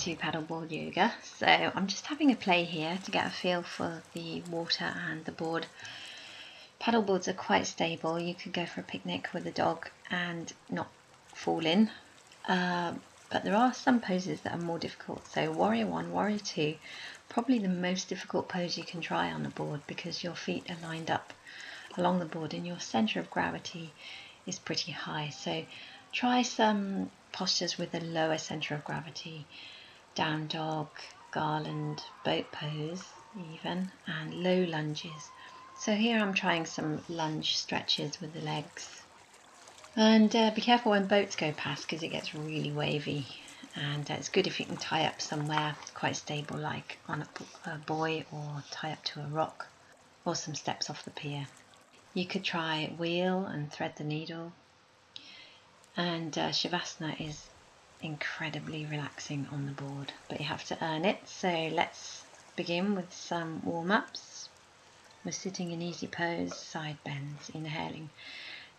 to paddleboard yoga. So I'm just having a play here to get a feel for the water and the board. Paddleboards are quite stable. You could go for a picnic with a dog and not fall in. But there are some poses that are more difficult. So Warrior 1, Warrior 2, probably the most difficult pose you can try on the board because your feet are lined up along the board and your centre of gravity is pretty high. So try some postures with a lower centre of gravity. Down dog, garland, boat pose even, and low lunges. So here I'm trying some lunge stretches with the legs. And be careful when boats go past because it gets really wavy, and it's good if you can tie up somewhere quite stable like on a buoy or tie up to a rock or some steps off the pier. You could try wheel and thread the needle, and Shavasana is incredibly relaxing on the board, but you have to earn it. So let's begin with some warm-ups. We're sitting in easy pose, side bends, inhaling.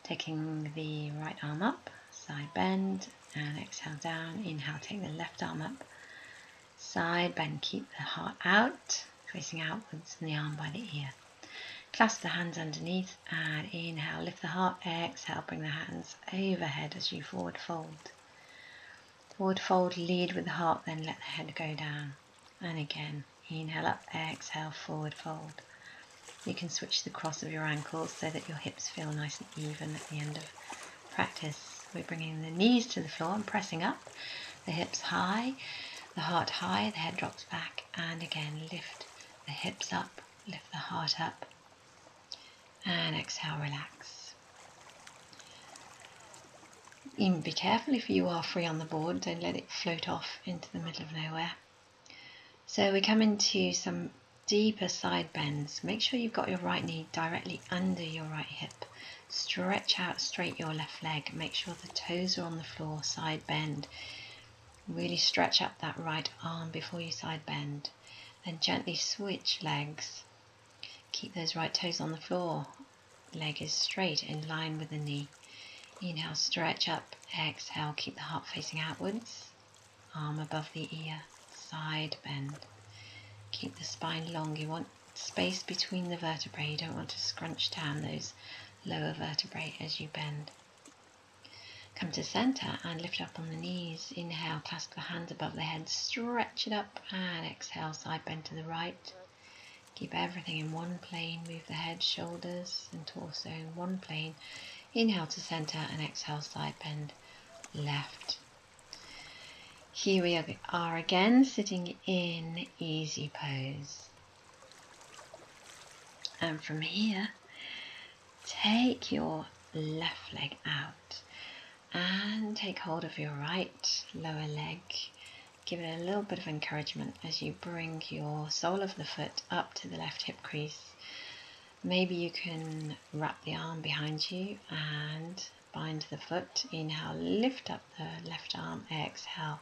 Taking the right arm up, side bend, and exhale down. Inhale, take the left arm up, side bend, keep the heart out, facing outwards and the arm by the ear. Clasp the hands underneath and inhale, lift the heart, exhale, bring the hands overhead as you forward fold. Forward fold, lead with the heart, then let the head go down. And again, inhale up, exhale, forward fold. You can switch the cross of your ankles so that your hips feel nice and even at the end of practice. We're bringing the knees to the floor and pressing up, the hips high, the heart high, the head drops back, and again lift the hips up, lift the heart up, and exhale, relax. Even be careful if you are free on the board, don't let it float off into the middle of nowhere. So we come into some deeper side bends. Make sure you've got your right knee directly under your right hip. Stretch out straight your left leg. Make sure the toes are on the floor, side bend. Really stretch up that right arm before you side bend. Then gently switch legs. Keep those right toes on the floor. Leg is straight in line with the knee. Inhale, stretch up. Exhale, keep the heart facing outwards. Arm above the ear. Side bend. Keep the spine long. You want space between the vertebrae. You don't want to scrunch down those lower vertebrae as you bend. Come to center and lift up on the knees. Inhale, clasp the hands above the head, stretch it up, and exhale, side bend to the right. Keep everything in one plane. Move the head, shoulders, and torso in one plane. Inhale to center and exhale, side bend left. Here we are again, sitting in easy pose. And from here, take your left leg out and take hold of your right lower leg. Give it a little bit of encouragement as you bring your sole of the foot up to the left hip crease. Maybe you can wrap the arm behind you and bind the foot. Inhale, lift up the left arm, exhale.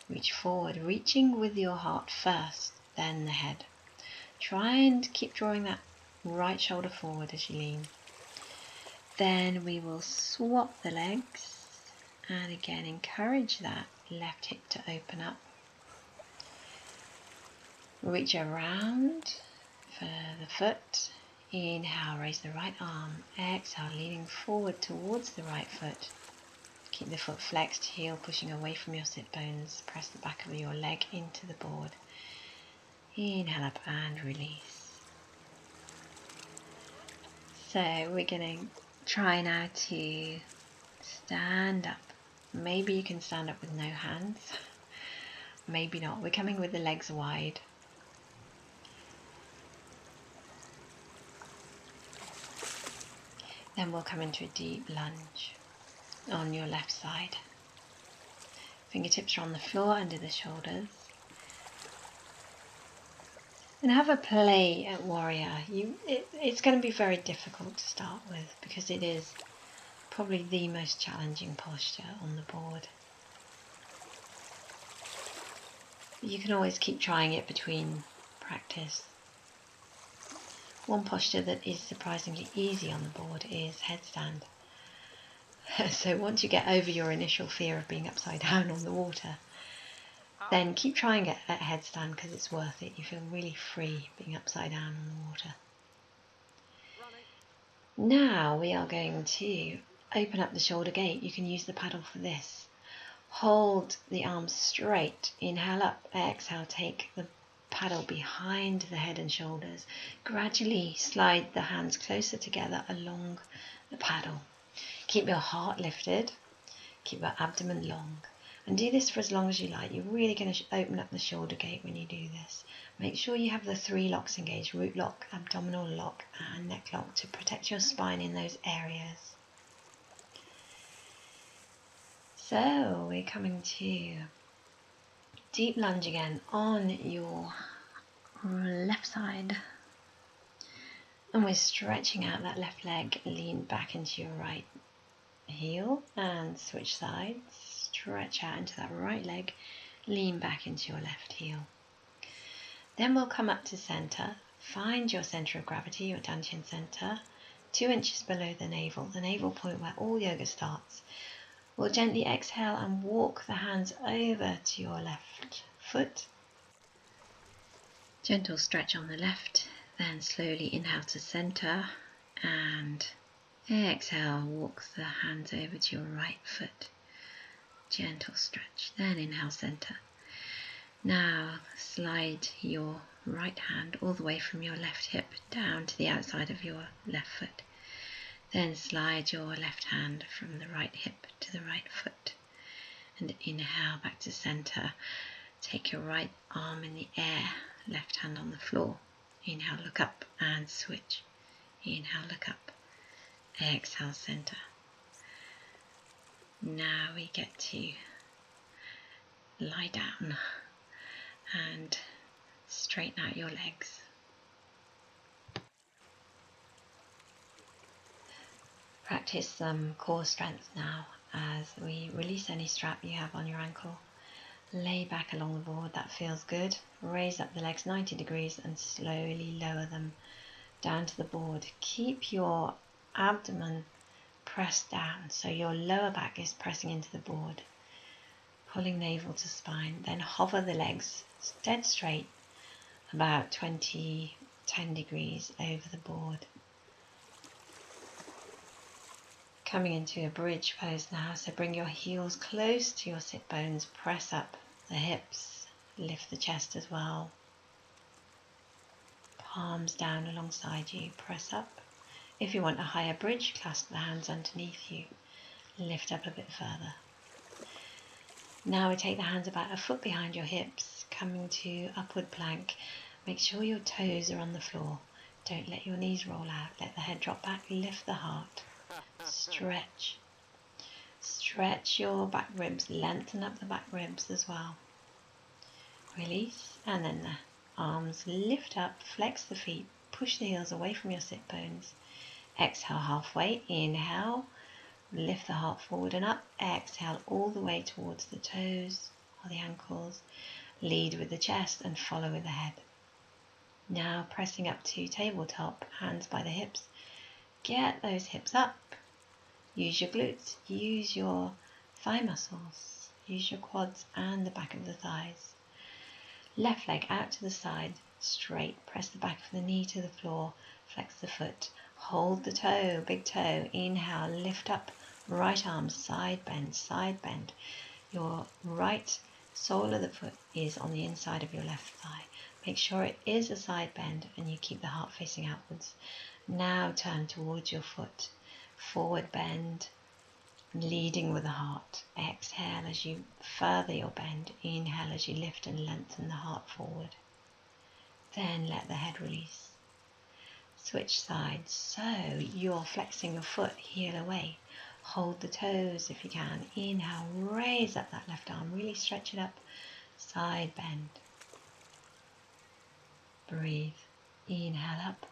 Reach forward, reaching with your heart first, then the head. Try and keep drawing that right shoulder forward as you lean. Then we will swap the legs and again encourage that left hip to open up. Reach around for the foot. Inhale, raise the right arm. Exhale, leaning forward towards the right foot. Keep the foot flexed, heel pushing away from your sit bones. Press the back of your leg into the board. Inhale up and release. So we're going to try now to stand up. Maybe you can stand up with no hands. Maybe not. We're coming with the legs wide. Then we'll come into a deep lunge on your left side. Fingertips are on the floor under the shoulders. And have a play at warrior. It's going to be very difficult to start with because it is probably the most challenging posture on the board. You can always keep trying it between practice. One posture that is surprisingly easy on the board is headstand. So once you get over your initial fear of being upside down on the water, Then keep trying it at headstand because it's worth it. You feel really free being upside down on the water. Now we are going to open up the shoulder gate. You can use the paddle for this. Hold the arms straight. Inhale up, exhale, take the paddle behind the head and shoulders. Gradually slide the hands closer together along the paddle. Keep your heart lifted. Keep your abdomen long. And do this for as long as you like. You're really going to open up the shoulder gate when you do this. Make sure you have the 3 locks engaged: root lock, abdominal lock and neck lock, to protect your spine in those areas. So we're coming to deep lunge again on your left side. And we're stretching out that left leg, lean back into your right heel and switch sides. Stretch out into that right leg, lean back into your left heel. Then we'll come up to center. Find your center of gravity, your dantian center, 2 inches below the navel point where all yoga starts. We'll gently exhale and walk the hands over to your left foot. Gentle stretch on the left, then slowly inhale to center and exhale, walk the hands over to your right foot. Gentle stretch, then inhale, center. Now slide your right hand all the way from your left hip down to the outside of your left foot. Then slide your left hand from the right hip to the right foot. And inhale back to center. Take your right arm in the air, left hand on the floor. Inhale, look up and switch. Inhale, look up. Exhale, center. Now we get to lie down and straighten out your legs. Practice some core strength now as we release any strap you have on your ankle. Lay back along the board, that feels good. Raise up the legs 90 degrees and slowly lower them down to the board. Keep your abdomen pressed down so your lower back is pressing into the board. Pulling navel to spine, then hover the legs dead straight about 10 degrees over the board. Coming into a bridge pose now, so bring your heels close to your sit bones, press up the hips, lift the chest as well. Palms down alongside you, press up. If you want a higher bridge, clasp the hands underneath you, lift up a bit further. Now we take the hands about a foot behind your hips, coming to upward plank. Make sure your toes are on the floor. Don't let your knees roll out. Let the head drop back, lift the heart. Stretch. Stretch your back ribs, lengthen up the back ribs as well. Release, and then the arms lift up, flex the feet, push the heels away from your sit bones. Exhale halfway, inhale, lift the heart forward and up. Exhale all the way towards the toes or the ankles. Lead with the chest and follow with the head. Now pressing up to tabletop, hands by the hips. Get those hips up. Use your glutes, use your thigh muscles, use your quads and the back of the thighs. Left leg out to the side, straight. Press the back of the knee to the floor, flex the foot. Hold the toe, big toe. Inhale, lift up. Right arm, side bend. Your right sole of the foot is on the inside of your left thigh. Make sure it is a side bend and you keep the heart facing outwards. Now turn towards your foot. Forward bend, leading with the heart. Exhale as you further your bend. Inhale as you lift and lengthen the heart forward. Then let the head release. Switch sides. So you're flexing your foot, heel away. Hold the toes if you can. Inhale, raise up that left arm. Really stretch it up. Side bend. Breathe. Inhale up.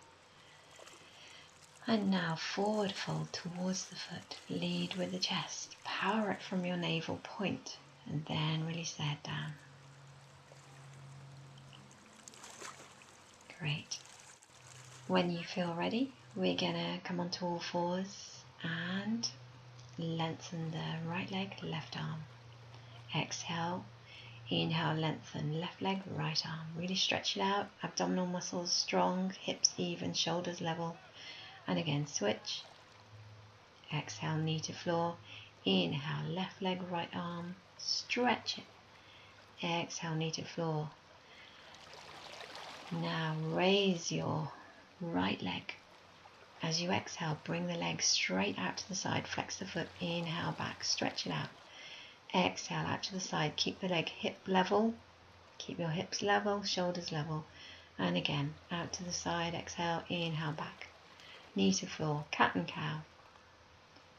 And now forward fold towards the foot. Lead with the chest. Power it from your navel point. And then release the head down. Great. When you feel ready, we're going to come onto all fours and lengthen the right leg, left arm. Exhale. Inhale, lengthen, left leg, right arm. Really stretch it out. Abdominal muscles strong, hips even, shoulders level. And again, switch. Exhale, knee to floor. Inhale, left leg, right arm. Stretch it. Exhale, knee to floor. Now raise your right leg. As you exhale, bring the leg straight out to the side. Flex the foot. Inhale, back. Stretch it out. Exhale, out to the side. Keep the leg hip level. Keep your hips level, shoulders level. And again, out to the side. Exhale, inhale, back. Knee to floor. Cat and cow.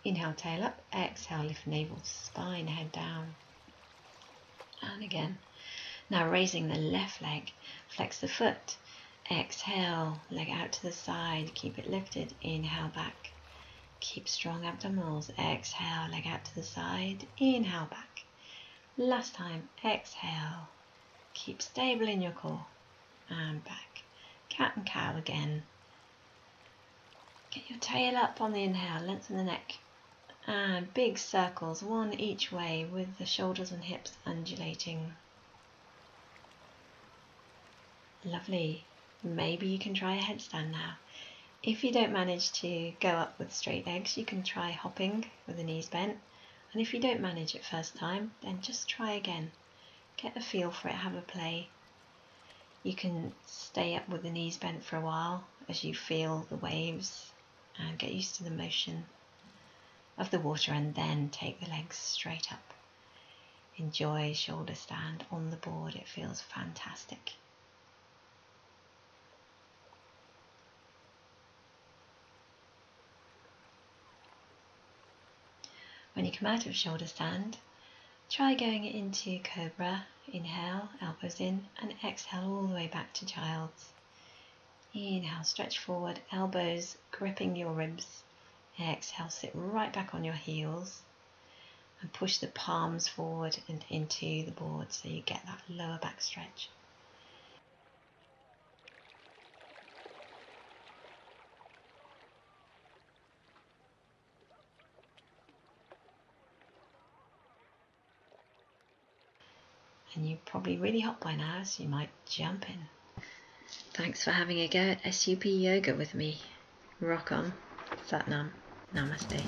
Inhale, tail up. Exhale, lift navel to spine, head down. And again. Now raising the left leg. Flex the foot. Exhale, leg out to the side. Keep it lifted. Inhale, back. Keep strong abdominals. Exhale, leg out to the side. Inhale, back. Last time. Exhale. Keep stable in your core. And back. Cat and cow again. Get your tail up on the inhale. Lengthen the neck. And big circles, one each way, with the shoulders and hips undulating. Lovely. Maybe you can try a headstand now. If you don't manage to go up with straight legs, you can try hopping with the knees bent. And if you don't manage it first time, then just try again. Get a feel for it, have a play. You can stay up with the knees bent for a while as you feel the waves and get used to the motion of the water, and then take the legs straight up. Enjoy shoulder stand on the board. It feels fantastic. When you come out of shoulder stand, try going into cobra. Inhale, elbows in, and exhale all the way back to child's. Inhale, stretch forward, elbows gripping your ribs. Exhale, sit right back on your heels and push the palms forward and into the board so you get that lower back stretch. And you're probably really hot by now, so you might jump in. Thanks for having a go at S.U.P Yoga with me. Rock on. Sat Nam. Namaste.